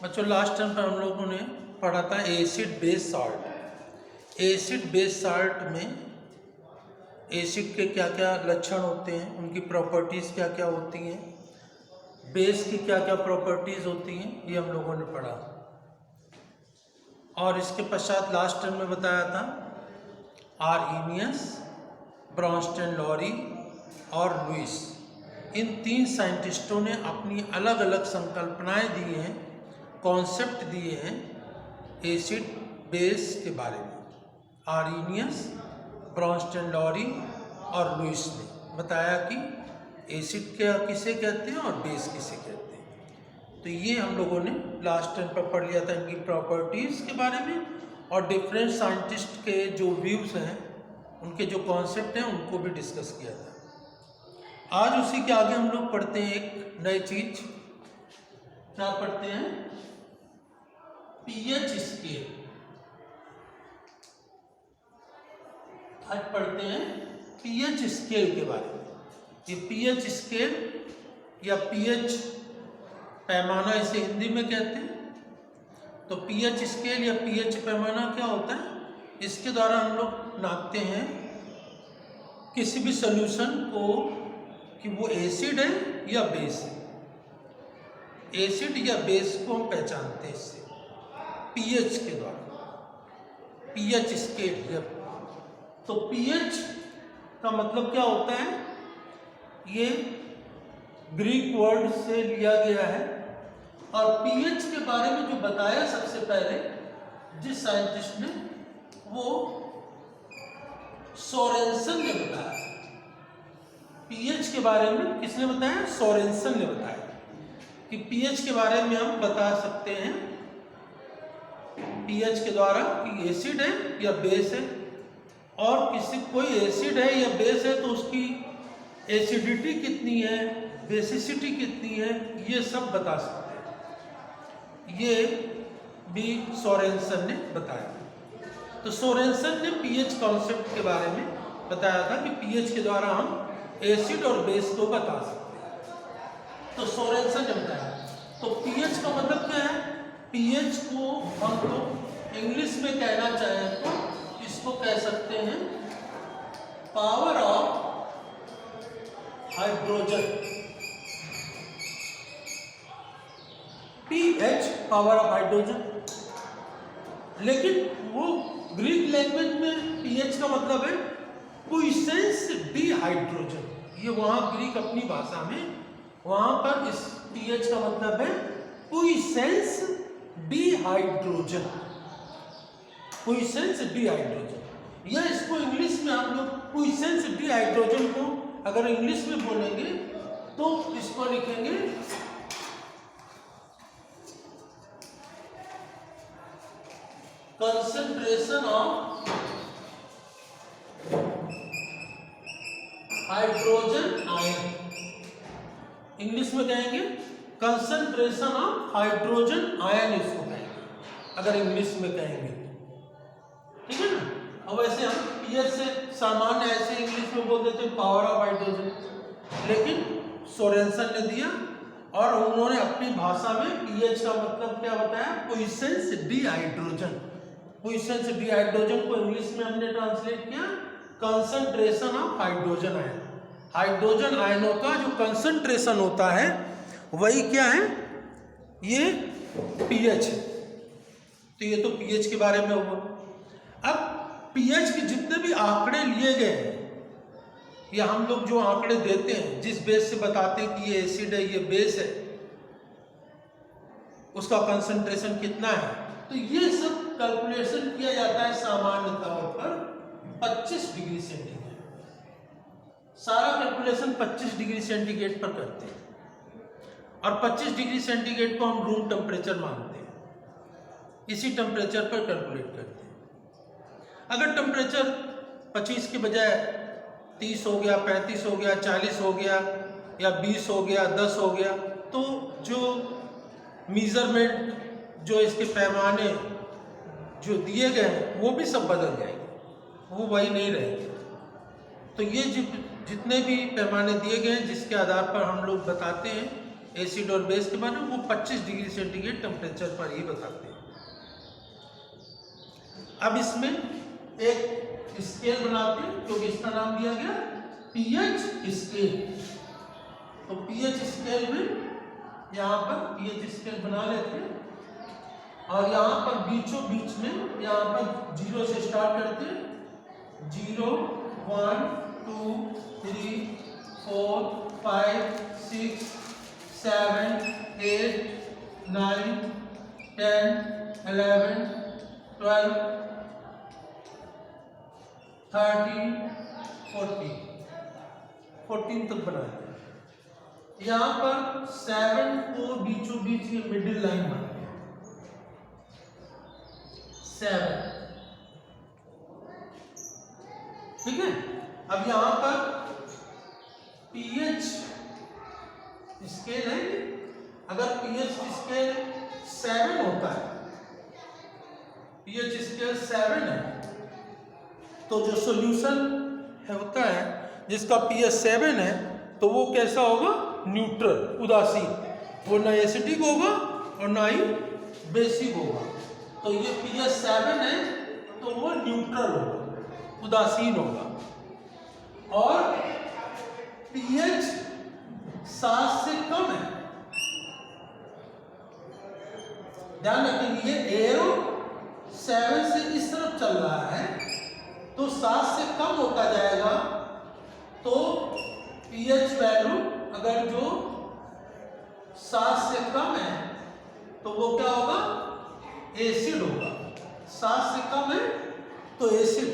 बच्चों last time पर हम लोगों ने पढ़ा था acid base salt. Acid base salt में एसिड के क्या क्या लक्षण होते हैं, उनकी प्रॉपर्टीज़ क्या क्या होती हैं, बेस की क्या क्या प्रॉपर्टीज़ होती हैं, ये हम लोगों ने पढ़ा। और इसके पश्चात लास्ट टाइम में बताया था आर्हेनियस, ब्रॉन्स्टन लॉरी और लुईस, इन 3 साइंटिस्टों ने अपनी अलग अलग संकल्पनाएं दी हैं, कॉन्सेप्ट दिए हैं एसिड बेस के बारे में। आर्हेनियस, ब्रॉन्स्टन लॉरी और लुईस ने बताया कि एसिड क्या किसे कहते हैं और बेस किसे कहते हैं। तो ये हम लोगों ने लास्ट टाइम पर पढ़ लिया था, इनकी प्रॉपर्टीज़ के बारे में, और डिफरेंट साइंटिस्ट के जो व्यूज़ हैं, उनके जो कॉन्सेप्ट हैं, उनको भी डिस्कस किया था। आज उसी के आगे हम लोग पढ़ते हैं एक नई चीज। क्या पढ़ते हैं? PH scale. आज पढ़ते हैं पीएच स्केल के बारे में। ये पीएच स्केल या पीएच पैमाना, इसे हिंदी में कहते हैं। तो पीएच स्केल या पीएच पैमाना क्या होता है? इसके द्वारा हम लोग नापते हैं किसी भी सॉल्यूशन को कि वो एसिड है या बेस है। एसिड या बेस को हम पहचानते हैं इससे पीएच के द्वारा, पीएच स्केल। तो पीएच का मतलब क्या होता है? ये ग्रीक वर्ड से लिया गया है। और पीएच के बारे में जो बताया सबसे पहले जिस साइंटिस्ट ने, वो सोरेनसन ने बताया। पीएच के बारे में किसने बताया? सोरेनसन ने बताया कि पीएच के बारे में हम बता सकते हैं पीएच के द्वारा कि एसिड है या बेस है। और कोई एसिड है या बेस है तो उसकी एसिडिटी कितनी है, बेसिसिटी कितनी है, ये सब बता सकते हैं। ये भी सोरेनसन ने बताया। तो सोरेनसन ने पीएच कॉन्सेप्ट के बारे में बताया था कि पीएच के द्वारा हम एसिड और बेस को बता सकते हैं। तो सोरेनसन ने बताया। तो पीएच का मतलब क्या है? पीएच को हम लोग इंग्लिश में कहना चाहें तो इसको कह सकते हैं power of hydrogen. PH power of hydrogen. लेकिन वो ग्रीक लैंग्वेज में पीएच का मतलब है पुइसेंस डी हाइड्रोजन। ये वहां ग्रीक अपनी भाषा में, वहां पर इस पीएच का मतलब है पुइसेंस डी हाइड्रोजन। पुइसेंस डी हाइड्रोजन, या इसको इंग्लिश में आप लोग पुइसेंस डी हाइड्रोजन को अगर इंग्लिश में बोलेंगे तो इसको लिखेंगे concentration of hydrogen ion. English में कहेंगे कंसंट्रेशन ऑफ हाइड्रोजन आयन, इसको कहेंगे अगर इंग्लिश में कहेंगे, ठीक है ना। अब वैसे हम पीएच से सामान्य ऐसे इंग्लिश में बोल देते हैं पावर ऑफ हाइड्रोजन, लेकिन सोरेनसन ने दिया और उन्होंने अपनी भाषा में पीएच का मतलब क्या बताया? पुइसेंस डी हाइड्रोजन। पुइसेंस डी हाइड्रोजन को इंग्लिश में हमने ट्रांसलेट किया concentration of hydrogen ion. Hydrogen आयनों का जो कंसंट्रेशन होता है वही क्या है? ये पीएच है। तो ये तो पीएच के बारे में हुआ। अब पीएच के जितने भी आंकड़े लिए गए हैं, या हम लोग जो आंकड़े देते हैं, जिस बेस से बताते हैं कि ये एसिड है, ये बेस है, उसका कंसंट्रेशन कितना है, तो ये सब कैलकुलेशन किया जाता है सामान्य तौर पर 25 डिग्री सेंटीग्रेड। सारा कैलकुलेशन 25 डिग्री सेंटीग्रेड पर करते हैं। और 25 डिग्री सेंटीग्रेड को हम रूम टेम्परेचर मानते हैं। इसी टेम्परेचर पर कैलकुलेट करते हैं। अगर टेम्परेचर 25 के बजाय 30 हो गया, 35 हो गया, 40 हो गया, या 20 हो गया, 10 हो गया, तो जो मेजरमेंट, जो इसके पैमाने जो दिए गए हैं, वो भी सब बदल जाएंगे, वो वही नहीं रहेंगे। तो ये जितने भी पैमाने दिए गए हैं, जिसके आधार पर हम लोग बताते हैं एसिड और बेस के बारे में, वो 25 डिग्री सेंटीग्रेड टेम्परेचर पर ही बताते हैं। अब इसमें एक स्केल बनाते हैं, क्योंकि इसका नाम दिया गया पीएच स्केल। तो पीएच स्केल में यहाँ पर पीएच स्केल बना लेते हैं, और यहाँ पर बीचों बीच में यहाँ पर 0 से स्टार्ट करते हैं। 0 1 2 3 4 5 6 7 8 9 10 11 12 13 14 तक बनाए। यहाँ पर 7 को बीचों बीच ये मिडिल लाइन बनाते हैं। 7, ठीक है। अब यहाँ पर पीएच स्केल है, अगर पीएच स्केल 7 होता है, पीएच स्केल 7 है, तो जो सॉल्यूशन होता है जिसका पीएच 7 है, तो वो कैसा होगा? न्यूट्रल, उदासीन। वो ना एसिडिक होगा और ना ही बेसिक होगा। तो ये पीएच 7 है, तो वो न्यूट्रल होगा, उदासीन होगा। और पीएच 7 से कम है, ध्यान रखेंगे, ये एरो 7 से इस तरफ चल रहा है, तो 7 से कम होता जाएगा, तो पीएच वैल्यू अगर जो 7 से कम है तो वो क्या होगा? एसिड होगा। 7 से कम है तो एसिड,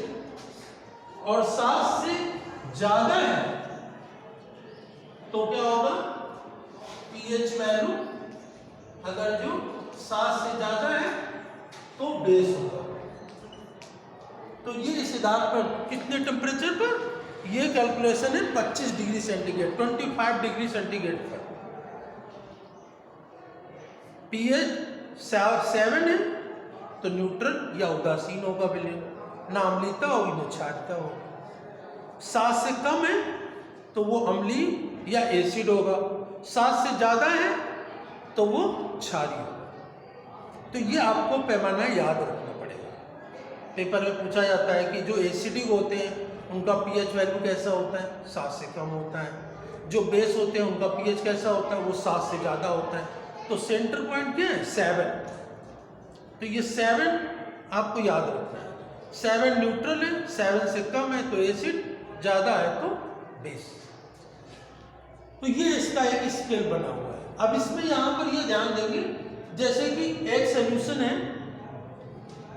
और 7 से ज्यादा है तो क्या होगा? पीएच वैल्यू अगर जो 7 से ज्यादा है तो बेस होगा। तो ये इस आधार पर कितने टेम्परेचर पर? ये कैलकुलेशन है 25 डिग्री सेंटीग्रेड, 25 डिग्री सेंटीग्रेड पर। पीएच 7 है तो न्यूट्रल या उदासीन होगा, बिल्कुल ना अम्लीयता होगी ना क्षारीयता होगी। 7 से कम है तो वो अम्लीय या एसिड होगा, 7 से ज़्यादा है तो वो क्षारीय होगा। तो ये आपको पैमाना याद रखना पड़ेगा। पेपर में पूछा जाता है कि जो एसिडिक होते हैं उनका पीएच वैल्यू कैसा होता है? 7 से कम होता है। जो बेस होते हैं उनका पीएच कैसा होता है? वो 7 से ज़्यादा होता है। तो सेंटर पॉइंट क्या है? 7। तो ये 7 आपको याद रखना है। 7 न्यूट्रल है, 7 से कम है तो एसिड, ज़्यादा है तो बेस। तो ये इसका एक स्केल बना हुआ है। अब इसमें यहाँ पर ये ध्यान देंगे, जैसे कि एक सोल्यूशन है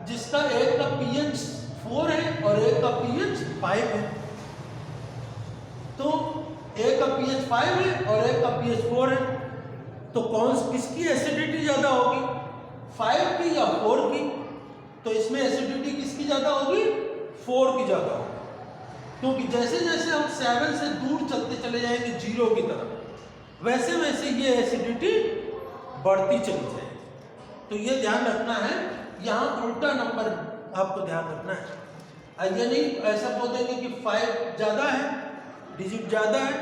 जिसका एक का पीएच 4 है और एक का पीएच 5 है, तो एक का पीएच 5 है और एक का पीएच 4 है, तो किसकी एसिडिटी ज्यादा होगी? 5 की या 4 की? तो इसमें एसिडिटी किसकी ज्यादा होगी? 4 की ज्यादा होगी, क्योंकि जैसे जैसे हम 7 से दूर चलते चले जाएंगे 0 की तरफ, वैसे वैसे ये एसिडिटी बढ़ती चली जाएगी। तो ये ध्यान रखना है, यहाँ उल्टा नंबर आपको ध्यान रखना है। ये नहीं ऐसा बोल देंगे कि 5 ज़्यादा है, डिजिट ज़्यादा है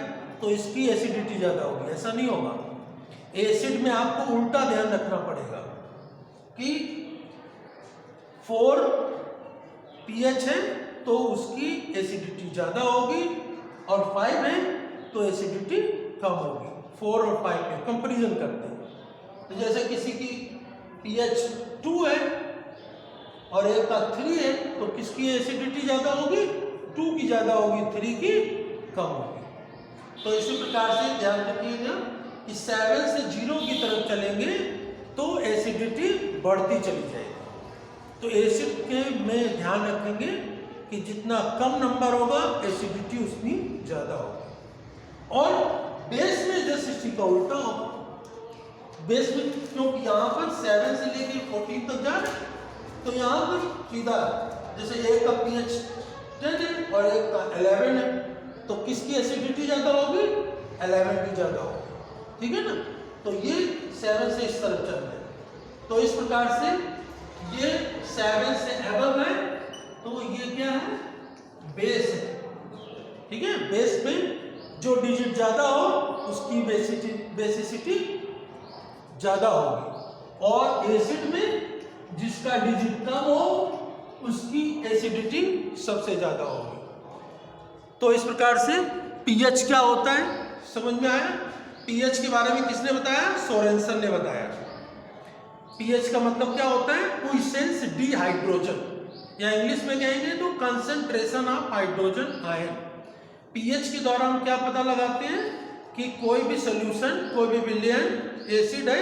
तो इसकी एसिडिटी ज़्यादा होगी, ऐसा नहीं होगा। एसिड में आपको उल्टा ध्यान रखना पड़ेगा कि 4 पीएच है तो उसकी एसिडिटी ज़्यादा होगी, और 5 है तो एसिडिटी कम होगी। 4 और 5 में कंपेरिजन करते हैं। तो जैसे किसी की पीएच 2 है और एक का 3 है, तो किसकी एसिडिटी ज़्यादा होगी? 2 की ज़्यादा होगी, 3 की कम होगी। तो इसी प्रकार से ध्यान रखिएगा कि 7 से 0 की तरफ चलेंगे तो एसिडिटी बढ़ती चली जाएगी। तो एसिड के में ध्यान रखेंगे कि जितना कम नंबर होगा एसिडिटी उतनी ज़्यादा होगी। और बेस में जस्ट इसी का उल्टा होगा। बेस में क्योंकि यहाँ पर 7 से लेकर 14 तक जा रहे हैं, तो यहाँ पर सीधा जैसे एक का पीएच 10 है और एक का 11 है, तो किसकी एसिडिटी ज़्यादा होगी? 11 की ज़्यादा होगी, ठीक है ना। तो ये 7 से इस तरफ चल रहे हैं। तो इस प्रकार से ये 7 से अबव है तो ये क्या है? बेस है, ठीक है। बेस में जो डिजिट ज़्यादा हो उसकी बेसिसिटी ज़्यादा होगी, और एसिड में जिसका डिजिट कम हो उसकी एसिडिटी सबसे ज़्यादा होगी। तो इस प्रकार से पीएच क्या होता है समझ में आया। पीएच के बारे में किसने बताया? सोरेनसन ने बताया। पीएच का मतलब क्या होता है? क्विसेंस डी हाइड्रोजन, या इंग्लिश में कहेंगे तो concentration of hydrogen ion. PH के द्वारा हम क्या पता लगाते हैं कि कोई भी सोल्यूशन, कोई भी विलयन एसिड है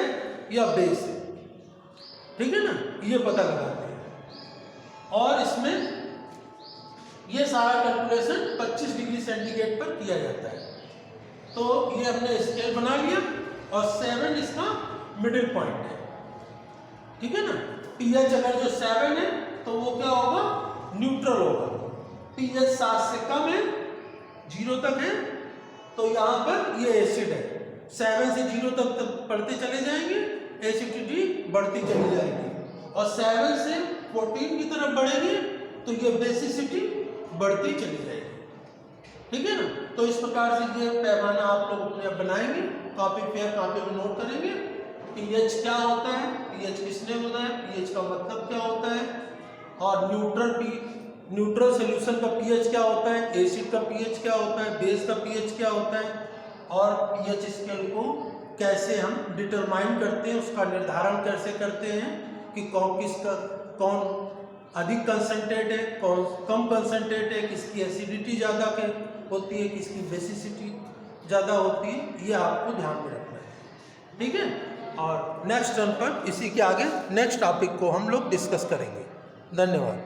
या बेस है, ठीक है ना, ये पता लगाते हैं। और इसमें ये सारा कैलकुलेशन 25 डिग्री सेंटीग्रेड पर किया जाता है। तो ये हमने स्केल बना लिया और 7 इसका मिडिल पॉइंट है, ठीक है ना। पीएच अगर जो 7 है तो वो क्या होगा? न्यूट्रल होगा। पीएच 7 से कम है, 0 तक है, तो यहाँ पर ये एसिड है। 7 से 0 तक बढ़ते चले जाएंगे, एसिडिटी बढ़ती चली जाएगी, और 7 से 14 की तरफ बढ़ेंगे तो ये बेसिसिटी बढ़ती चली जाएगी, ठीक है ना। तो इस प्रकार से ये पैमाना आप लोग अपने बनाएंगे, कॉपी में नोट करेंगे। पीएच क्या होता है, पीएच किसने बताया, पीएच का मतलब क्या होता है, और न्यूट्रल सॉल्यूशन का पीएच क्या होता है, एसिड का पीएच क्या होता है, बेस का पीएच क्या होता है, और पीएच स्केल को कैसे हम डिटरमाइन करते हैं, उसका निर्धारण कैसे करते हैं कि कौन अधिक कंसंट्रेट है, कौन कम कंसंट्रेट है, किसकी एसिडिटी ज़्यादा होती है, किसकी बेसिसिटी ज़्यादा होती है, ये आपको ध्यान में रखना है, ठीक है। और नेक्स्ट टर्न पर इसी के आगे नेक्स्ट टॉपिक को हम लोग डिस्कस करेंगे। धन्यवाद।